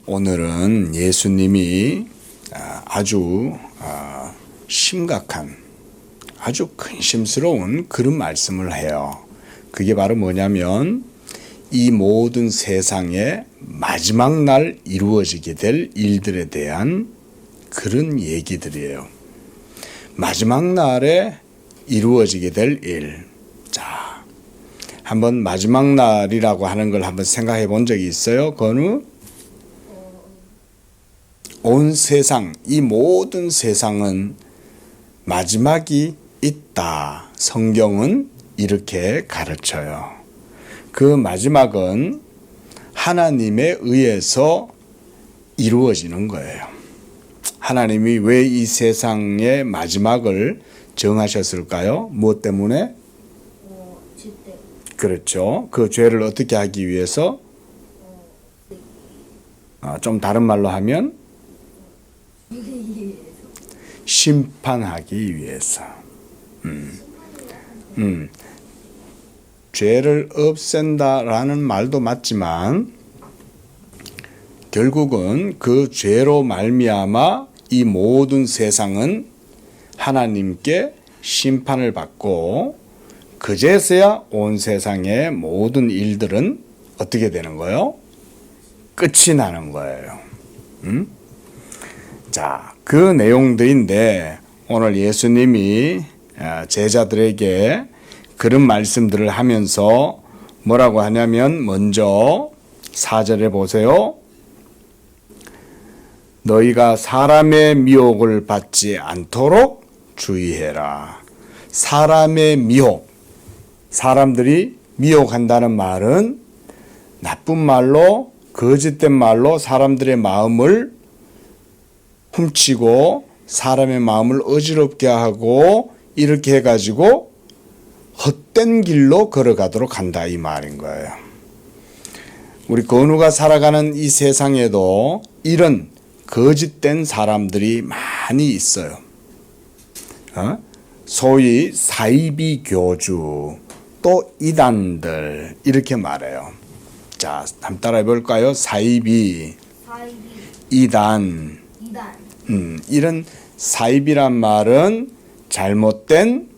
오늘은 예수님이 아주 심각한, 아주 근심스러운 그런 말씀을 해요. 그게 바로 뭐냐면 이 모든 세상의 마지막 날 이루어지게 될 일들에 대한 그런 얘기들이에요. 마지막 날에 이루어지게 될 일. 자, 한번 마지막 날이라고 하는 걸 한번 생각해 본 적이 있어요? 건우? 온 세상, 이 모든 세상은 마지막이 있다. 성경은 이렇게 가르쳐요. 그 마지막은 하나님에 의해서 이루어지는 거예요. 하나님이 왜 이 세상의 마지막을 정하셨을까요? 무엇 때문에? 죄때. 그렇죠. 그 죄를 어떻게 하기 위해서? 좀 다른 말로 하면 심판하기 위해서. 죄를 없앤다라는 말도 맞지만 결국은 그 죄로 말미암아 이 모든 세상은 하나님께 심판을 받고 그제서야 온 세상의 모든 일들은 어떻게 되는 거예요? 끝이 나는 거예요. 자, 그 내용들인데 오늘 예수님이 제자들에게 그런 말씀들을 하면서 뭐라고 하냐면 먼저 4절에 보세요. 너희가 사람의 미혹을 받지 않도록 주의해라. 사람의 미혹. 사람들이 미혹한다는 말은 나쁜 말로, 거짓된 말로 사람들의 마음을 훔치고 사람의 마음을 어지럽게 하고 이렇게 해가지고 헛된 길로 걸어가도록 한다 이 말인 거예요. 우리 건우가 살아가는 이 세상에도 이런 거짓된 사람들이 많이 있어요. 소위 사이비 교주, 또 이단들 이렇게 말해요. 자, 한번 따라해 볼까요? 사이비, 이단. 이런 사이비란 말은 잘못된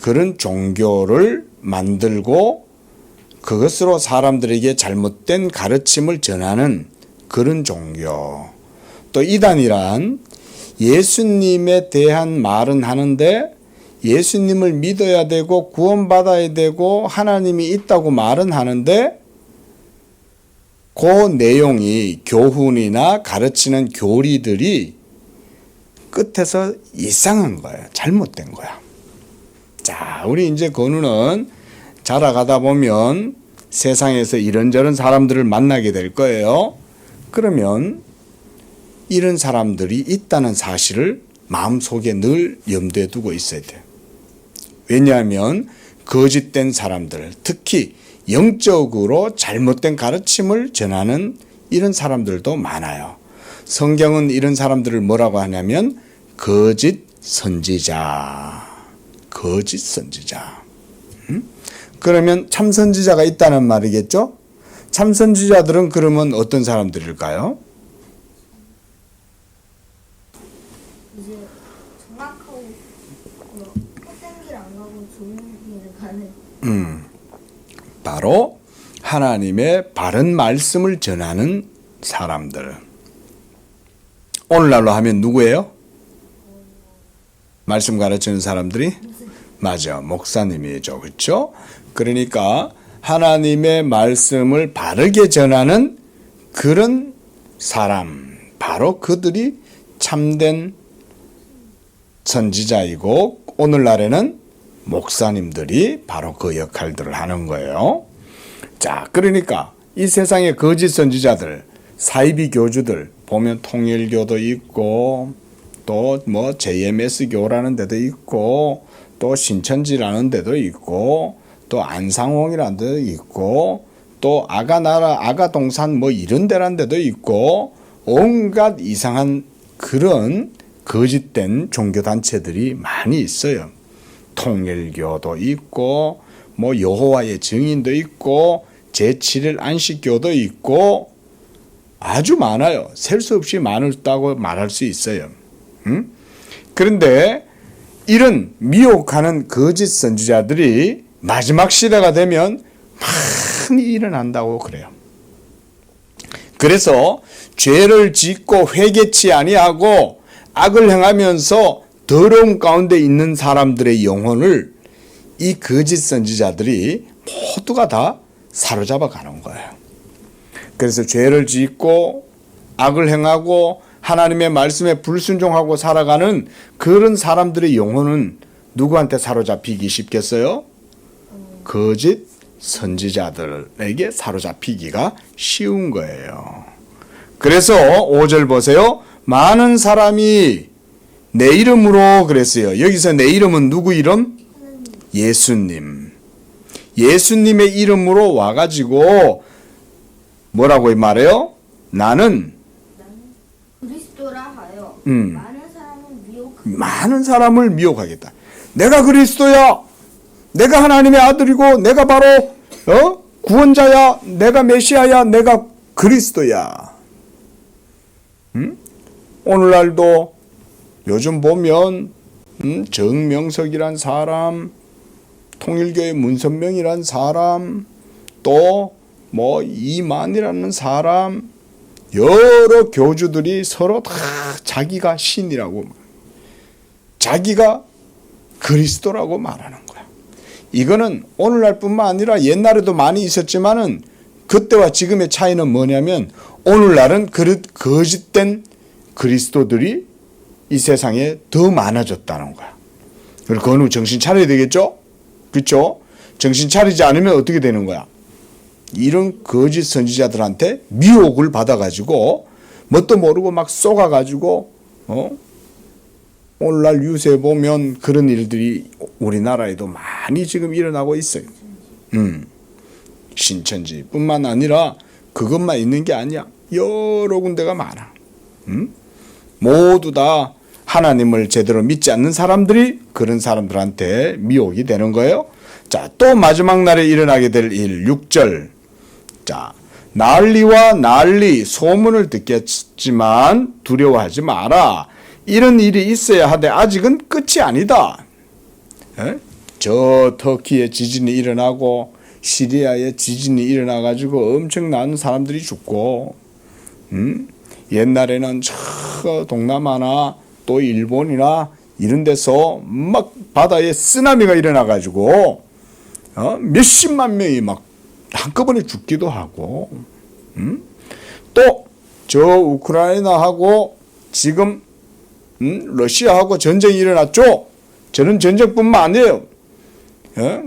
그런 종교를 만들고 그것으로 사람들에게 잘못된 가르침을 전하는 그런 종교. 또 이단이란 예수님에 대한 말은 하는데 예수님을 믿어야 되고 구원받아야 되고 하나님이 있다고 말은 하는데 그 내용이 교훈이나 가르치는 교리들이 끝에서 이상한 거예요. 잘못된 거야. 자, 우리 이제 건우는 자라가다 보면 세상에서 이런저런 사람들을 만나게 될 거예요. 그러면 이런 사람들이 있다는 사실을 마음속에 늘 염두에 두고 있어야 돼요. 왜냐하면 거짓된 사람들, 특히 영적으로 잘못된 가르침을 전하는 이런 사람들도 많아요. 성경은 이런 사람들을 뭐라고 하냐면 거짓 선지자. 거짓 선지자. 그러면 참 선지자가 있다는 말이겠죠? 참 선지자들은 그러면 어떤 사람들일까요? 이제 정확하고 헛된 길 안 가고 좋은 길을 가는. 바로 하나님의 바른 말씀을 전하는 사람들. 오늘날로 하면 누구예요? 말씀 가르치는 사람들이? 맞아, 목사님이죠. 그렇죠? 그러니까 하나님의 말씀을 바르게 전하는 그런 사람, 바로 그들이 참된 선지자이고 오늘날에는 목사님들이 바로 그 역할들을 하는 거예요. 자, 그러니까 이 세상의 거짓 선지자들, 사이비 교주들 보면 통일교도 있고 또 뭐 JMS교라는 데도 있고 또 신천지라는 데도 있고 또 안상홍이라는 데도 있고 또 아가나라 아가동산 뭐 이런 데라는 데도 있고 온갖 이상한 그런 거짓된 종교단체들이 많이 있어요. 통일교도 있고 뭐 여호와의 증인도 있고 제7일 안식교도 있고 아주 많아요. 셀 수 없이 많다고 말할 수 있어요. 그런데 이런 미혹하는 거짓 선지자들이 마지막 시대가 되면 많이 일어난다고 그래요. 그래서 죄를 짓고 회개치 아니하고 악을 행하면서 더러움 가운데 있는 사람들의 영혼을 이 거짓 선지자들이 모두가 다 사로잡아 가는 거예요. 그래서 죄를 짓고 악을 행하고 하나님의 말씀에 불순종하고 살아가는 그런 사람들의 영혼은 누구한테 사로잡히기 쉽겠어요? 거짓 선지자들에게 사로잡히기가 쉬운 거예요. 그래서 5절 보세요. 많은 사람이 내 이름으로 그랬어요. 여기서 내 이름은 누구 이름? 예수님. 예수님의 이름으로 와가지고 뭐라고 말해요? 나는 그리스도라 하여 많은 사람을 미혹하겠다. 내가 그리스도야. 내가 하나님의 아들이고 내가 바로 구원자야. 내가 메시아야. 내가 그리스도야. 오늘날도 요즘 보면 정명석이란 사람, 통일교회 문선명이란 사람, 또 뭐 이만이라는 사람, 여러 교주들이 서로 다 자기가 신이라고, 자기가 그리스도라고 말하는 거야. 이거는 오늘날뿐만 아니라 옛날에도 많이 있었지만은 그때와 지금의 차이는 뭐냐면 오늘날은 거짓된 그리스도들이 이 세상에 더 많아졌다는 거야. 그리고 그거는 정신 차려야 되겠죠? 그렇죠? 정신 차리지 않으면 어떻게 되는 거야? 이런 거짓 선지자들한테 미혹을 받아가지고 뭣도 모르고 막 쏘가가지고 오늘날 뉴스에 보면 그런 일들이 우리나라에도 많이 지금 일어나고 있어요. 신천지뿐만 아니라 그것만 있는 게 아니야. 여러 군데가 많아. 모두 다 하나님을 제대로 믿지 않는 사람들이 그런 사람들한테 미혹이 되는 거예요. 자, 또 마지막 날에 일어나게 될 일, 6절. 자, 난리와 난리, 소문을 듣겠지만 두려워하지 마라. 이런 일이 있어야 하되 아직은 끝이 아니다. 저 터키에 지진이 일어나고 시리아에 지진이 일어나가지고 엄청난 사람들이 죽고, 옛날에는 저 동남아나 또 일본이나 이런 데서 막 바다에 쓰나미가 일어나가지고 몇십만 명이 막 한꺼번에 죽기도 하고, 또 저 우크라이나하고 지금 러시아하고 전쟁이 일어났죠. 저는 전쟁뿐만 아니에요.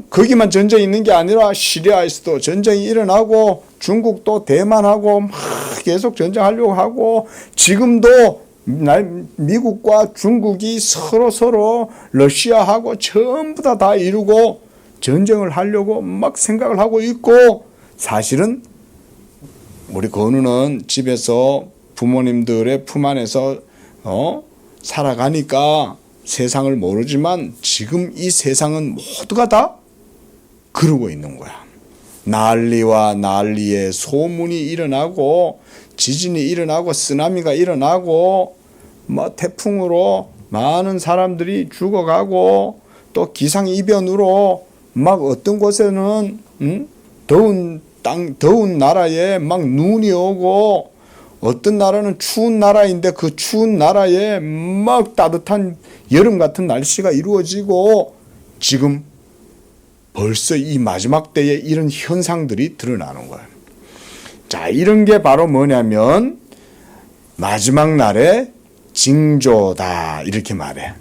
거기만 전쟁이 있는 게 아니라 시리아에서도 전쟁이 일어나고 중국도 대만하고 막 계속 전쟁하려고 하고, 지금도 미국과 중국이 서로 러시아하고 전부 다 이루고 전쟁을 하려고 막 생각을 하고 있고, 사실은 우리 건우는 집에서 부모님들의 품 안에서 살아가니까 세상을 모르지만 지금 이 세상은 모두가 다 그러고 있는 거야. 난리와 난리에 소문이 일어나고 지진이 일어나고 쓰나미가 일어나고 뭐 태풍으로 많은 사람들이 죽어가고, 또 기상이변으로 막 어떤 곳에는 더운 나라에 막 눈이 오고, 어떤 나라는 추운 나라인데 그 추운 나라에 막 따뜻한 여름 같은 날씨가 이루어지고, 지금 벌써 이 마지막 때에 이런 현상들이 드러나는 거예요. 자, 이런 게 바로 뭐냐면 마지막 날의 징조다, 이렇게 말해.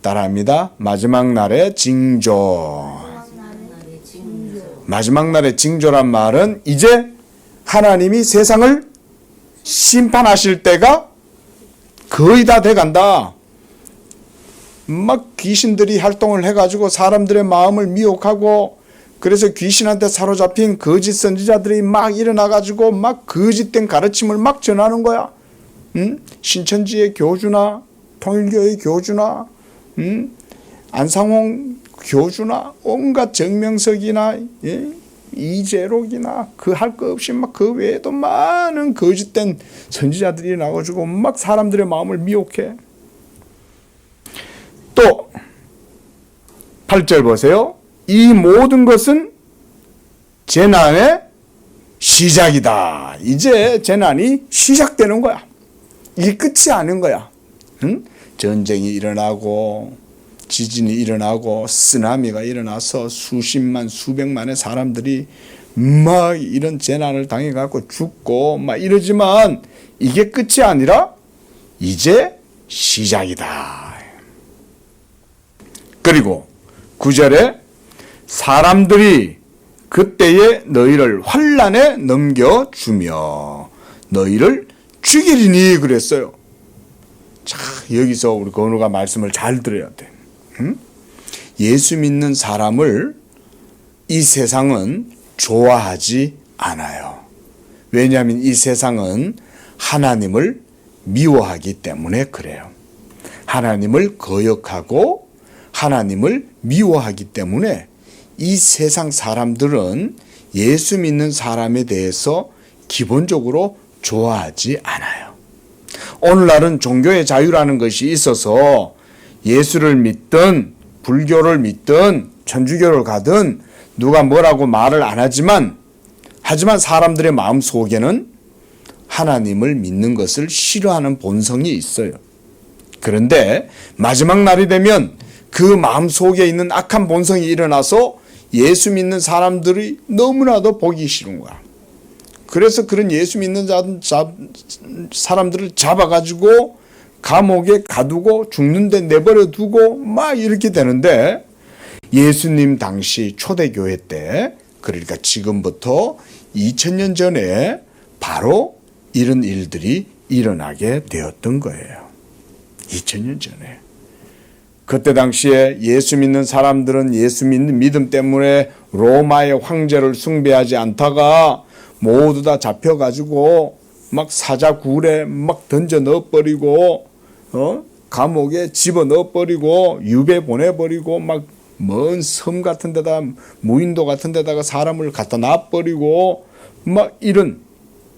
따라합니다. 마지막 날의 징조. 마지막 날의 징조란 말은 이제 하나님이 세상을 심판하실 때가 거의 다 돼간다. 막 귀신들이 활동을 해가지고 사람들의 마음을 미혹하고, 그래서 귀신한테 사로잡힌 거짓 선지자들이 막 일어나가지고 막 거짓된 가르침을 막 전하는 거야. 신천지의 교주나 통일교의 교주나 안상홍 교주나 온갖 정명석이나 이재록이나 그 할 거 없이 막 그 외에도 많은 거짓된 선지자들이 나와가지고 막 사람들의 마음을 미혹해. 또 8절 보세요. 이 모든 것은 재난의 시작이다. 이제 재난이 시작되는 거야. 이게 끝이 아닌 거야. 응? 전쟁이 일어나고 지진이 일어나고 쓰나미가 일어나서 수십만 수백만의 사람들이 막 이런 재난을 당해갖고 죽고 막 이러지만 이게 끝이 아니라 이제 시작이다. 그리고 9절에 사람들이 그때에 너희를 환난에 넘겨주며 너희를 죽이리니 그랬어요. 자, 여기서 우리 건우가 말씀을 잘 들어야 돼. 응? 예수 믿는 사람을 이 세상은 좋아하지 않아요. 왜냐하면 이 세상은 하나님을 미워하기 때문에 그래요. 하나님을 거역하고 하나님을 미워하기 때문에 이 세상 사람들은 예수 믿는 사람에 대해서 기본적으로 좋아하지 않아요. 오늘날은 종교의 자유라는 것이 있어서 예수를 믿든 불교를 믿든 천주교를 가든 누가 뭐라고 말을 안 하지만 사람들의 마음 속에는 하나님을 믿는 것을 싫어하는 본성이 있어요. 그런데 마지막 날이 되면 그 마음 속에 있는 악한 본성이 일어나서 예수 믿는 사람들이 너무나도 보기 싫은 거야. 그래서 그런 예수 믿는 사람들을 잡아가지고 감옥에 가두고 죽는데 내버려 두고 막 이렇게 되는데 예수님 당시 초대교회 때 그러니까 지금부터 2000년 전에 바로 이런 일들이 일어나게 되었던 거예요. 2000년 전에. 그때 당시에 예수 믿는 사람들은 예수 믿는 믿음 때문에 로마의 황제를 숭배하지 않다가 모두 다 잡혀가지고 막 사자굴에 막 던져 넣어버리고 감옥에 집어 넣어버리고 유배 보내버리고 막 먼 섬 같은 데다 무인도 같은 데다가 사람을 갖다 놔버리고 막 이런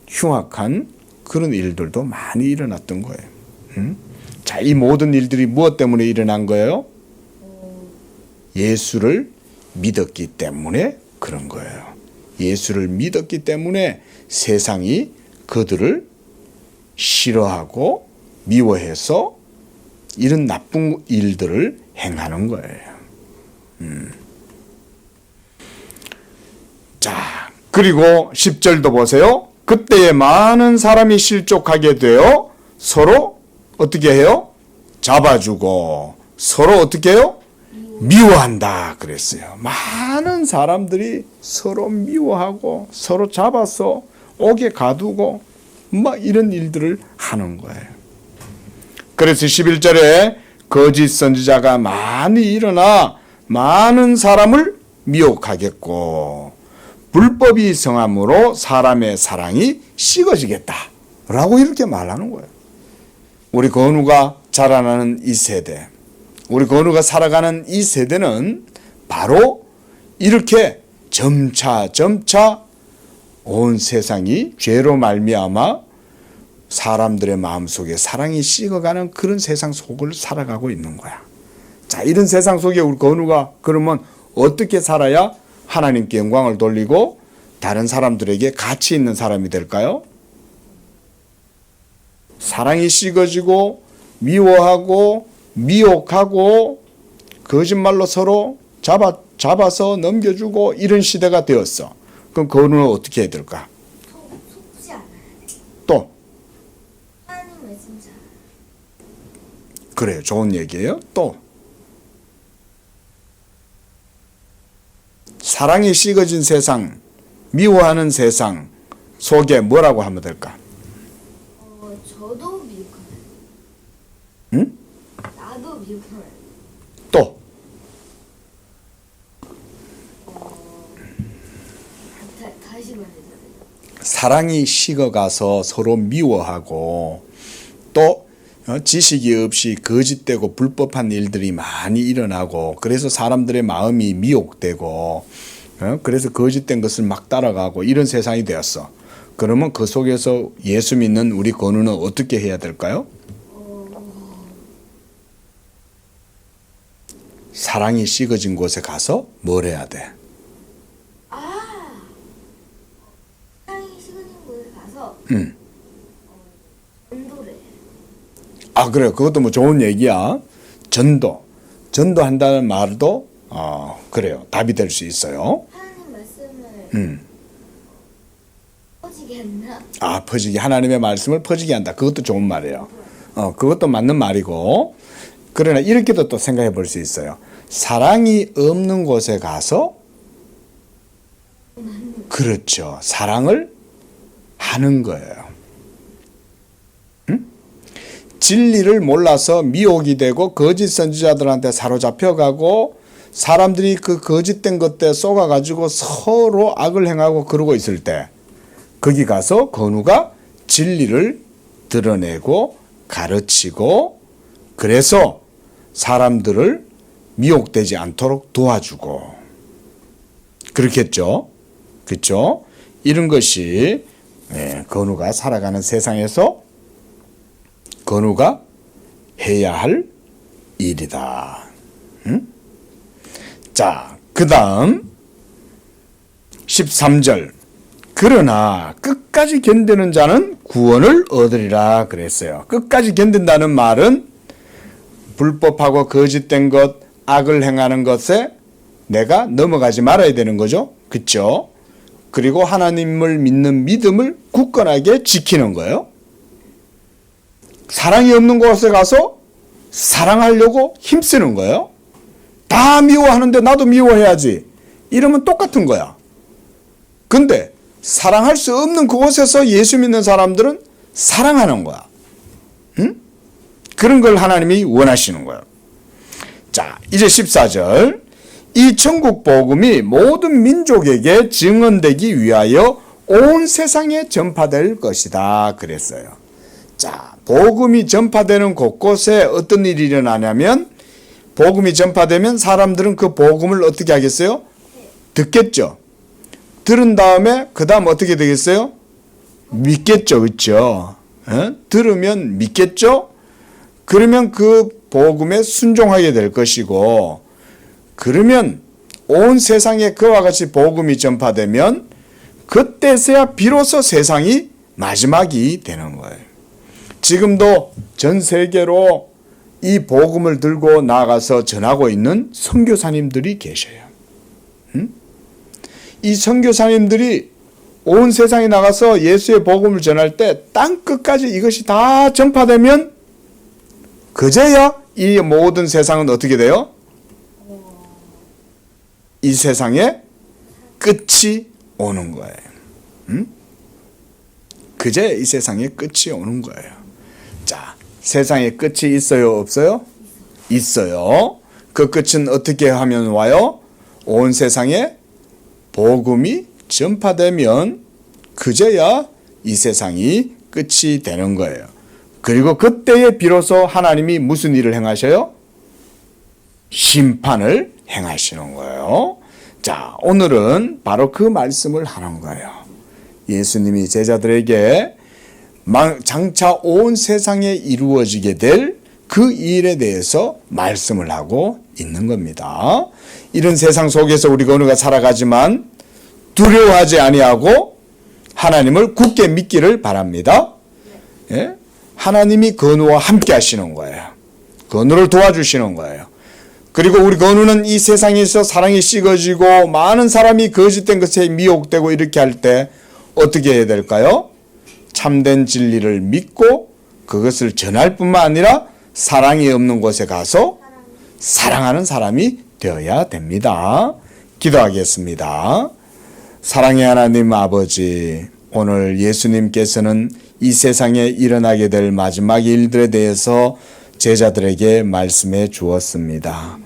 흉악한 그런 일들도 많이 일어났던 거예요. 자, 이 모든 일들이 무엇 때문에 일어난 거예요? 예수를 믿었기 때문에 그런 거예요. 예수를 믿었기 때문에 세상이 그들을 싫어하고 미워해서 이런 나쁜 일들을 행하는 거예요. 자, 그리고 10절도 보세요. 그때에 많은 사람이 실족하게 되어 서로 어떻게 해요? 잡아주고 서로 어떻게 해요? 미워한다 그랬어요. 많은 사람들이 서로 미워하고 서로 잡아서 옥에 가두고 막 이런 일들을 하는 거예요. 그래서 11절에 거짓 선지자가 많이 일어나 많은 사람을 미혹하겠고 불법이 성함으로 사람의 사랑이 식어지겠다 라고 이렇게 말하는 거예요. 우리 건우가 자라나는 이 세대, 우리 건우가 살아가는 이 세대는 바로 이렇게 점차 온 세상이 죄로 말미암아 사람들의 마음속에 사랑이 식어가는 그런 세상 속을 살아가고 있는 거야. 자, 이런 세상 속에 우리 건우가 그러면 어떻게 살아야 하나님께 영광을 돌리고 다른 사람들에게 가치 있는 사람이 될까요? 사랑이 식어지고 미워하고 미혹하고 거짓말로 서로 잡아서 넘겨주고 이런 시대가 되었어. 그럼 건우는 어떻게 해야 될까? 속지 않아요. 또 하나님 말씀 잘. 그래요. 좋은 얘기예요. 또 사랑이 식어진 세상, 미워하는 세상 속에 뭐라고 하면 될까? 저도 미혹하나요? 응? 나도 미혹하나요? 또 다시 말해주세요. 사랑이 식어가서 서로 미워하고 또 지식이 없이 거짓되고 불법한 일들이 많이 일어나고 그래서 사람들의 마음이 미혹되고 그래서 거짓된 것을 막 따라가고 이런 세상이 되었어. 그러면 그 속에서 예수 믿는 우리 건우는 어떻게 해야 될까요? 사랑이 식어진 곳에 가서 뭘 해야 돼? 사랑이 식어진 곳에 가서 응. 전도를 해. 그래. 그것도 뭐 좋은 얘기야. 전도한다는 말도 그래요. 답이 될 수 있어요. 하나님 말씀을 퍼지게 한다. 퍼지게 하나님의 말씀을 퍼지게 한다. 그것도 좋은 말이에요. 그것도 맞는 말이고. 그러나 이렇게도 또 생각해 볼 수 있어요. 사랑이 없는 곳에 가서 그렇죠. 사랑을 하는 거예요. 응? 진리를 몰라서 미혹이 되고 거짓 선지자들한테 사로잡혀가고 사람들이 그 거짓된 것에 쏘가가지고 서로 악을 행하고 그러고 있을 때 거기 가서 건우가 진리를 드러내고 가르치고 그래서 사람들을 미혹되지 않도록 도와주고 그렇겠죠. 그렇죠? 이런 것이 건우가 살아가는 세상에서 건우가 해야 할 일이다. 응? 자, 그 다음 13절 그러나 끝까지 견디는 자는 구원을 얻으리라 그랬어요. 끝까지 견딘다는 말은 불법하고 거짓된 것, 악을 행하는 것에 내가 넘어가지 말아야 되는 거죠. 그렇죠? 그리고 하나님을 믿는 믿음을 굳건하게 지키는 거예요. 사랑이 없는 곳에 가서 사랑하려고 힘쓰는 거예요. 다 미워하는데 나도 미워해야지. 이러면 똑같은 거야. 근데 사랑할 수 없는 그곳에서 예수 믿는 사람들은 사랑하는 거야. 응? 그런 걸 하나님이 원하시는 거예요. 자, 이제 14절. 이 천국 복음이 모든 민족에게 증언되기 위하여 온 세상에 전파될 것이다. 그랬어요. 자, 복음이 전파되는 곳곳에 어떤 일이 일어나냐면 복음이 전파되면 사람들은 그 복음을 어떻게 하겠어요? 듣겠죠. 들은 다음에 그 다음 어떻게 되겠어요? 믿겠죠. 그렇죠? 들으면 믿겠죠? 그러면 그 복음에 순종하게 될 것이고 그러면 온 세상에 그와 같이 복음이 전파되면 그때서야 비로소 세상이 마지막이 되는 거예요. 지금도 전 세계로 이 복음을 들고 나가서 전하고 있는 선교사님들이 계셔요. 이 선교사님들이 온 세상에 나가서 예수의 복음을 전할 때 땅 끝까지 이것이 다 전파되면 그제야 이 모든 세상은 어떻게 돼요? 이 세상에 끝이 오는 거예요. 그제 이 세상에 끝이 오는 거예요. 자, 세상에 끝이 있어요? 없어요? 있어요. 그 끝은 어떻게 하면 와요? 온 세상에 복음이 전파되면 그제야 이 세상이 끝이 되는 거예요. 그리고 그때에 비로소 하나님이 무슨 일을 행하셔요? 심판을 행하시는 거예요. 자, 오늘은 바로 그 말씀을 하는 거예요. 예수님이 제자들에게 장차 온 세상에 이루어지게 될 그 일에 대해서 말씀을 하고 있는 겁니다. 이런 세상 속에서 우리 건우가 살아가지만 두려워하지 아니하고 하나님을 굳게 믿기를 바랍니다. 예? 하나님이 건우와 함께 하시는 거예요. 건우를 도와주시는 거예요. 그리고 우리 건우는 이 세상에서 사랑이 식어지고 많은 사람이 거짓된 것에 미혹되고 이렇게 할 때 어떻게 해야 될까요? 참된 진리를 믿고 그것을 전할 뿐만 아니라 사랑이 없는 곳에 가서 사랑하는 사람이 되어야 됩니다. 기도하겠습니다. 사랑의 하나님 아버지, 오늘 예수님께서는 이 세상에 일어나게 될 마지막 일들에 대해서 제자들에게 말씀해 주었습니다.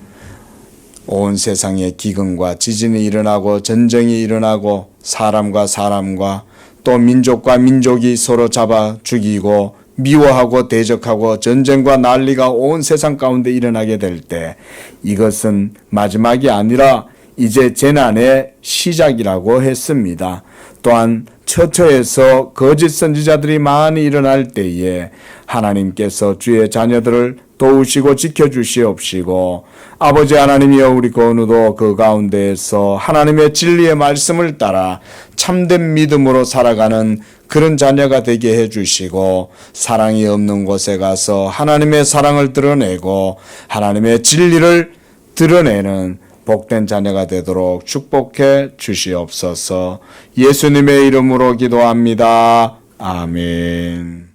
온 세상에 기근과 지진이 일어나고 전쟁이 일어나고 사람과 사람과 또 민족과 민족이 서로 잡아 죽이고 미워하고 대적하고 전쟁과 난리가 온 세상 가운데 일어나게 될 때 이것은 마지막이 아니라 이제 재난의 시작이라고 했습니다. 또한 처처에서 거짓 선지자들이 많이 일어날 때에 하나님께서 주의 자녀들을 도우시고 지켜주시옵시고 아버지 하나님이여 우리 건우도 그 가운데에서 하나님의 진리의 말씀을 따라 참된 믿음으로 살아가는 그런 자녀가 되게 해주시고 사랑이 없는 곳에 가서 하나님의 사랑을 드러내고 하나님의 진리를 드러내는 복된 자녀가 되도록 축복해 주시옵소서. 예수님의 이름으로 기도합니다. 아멘.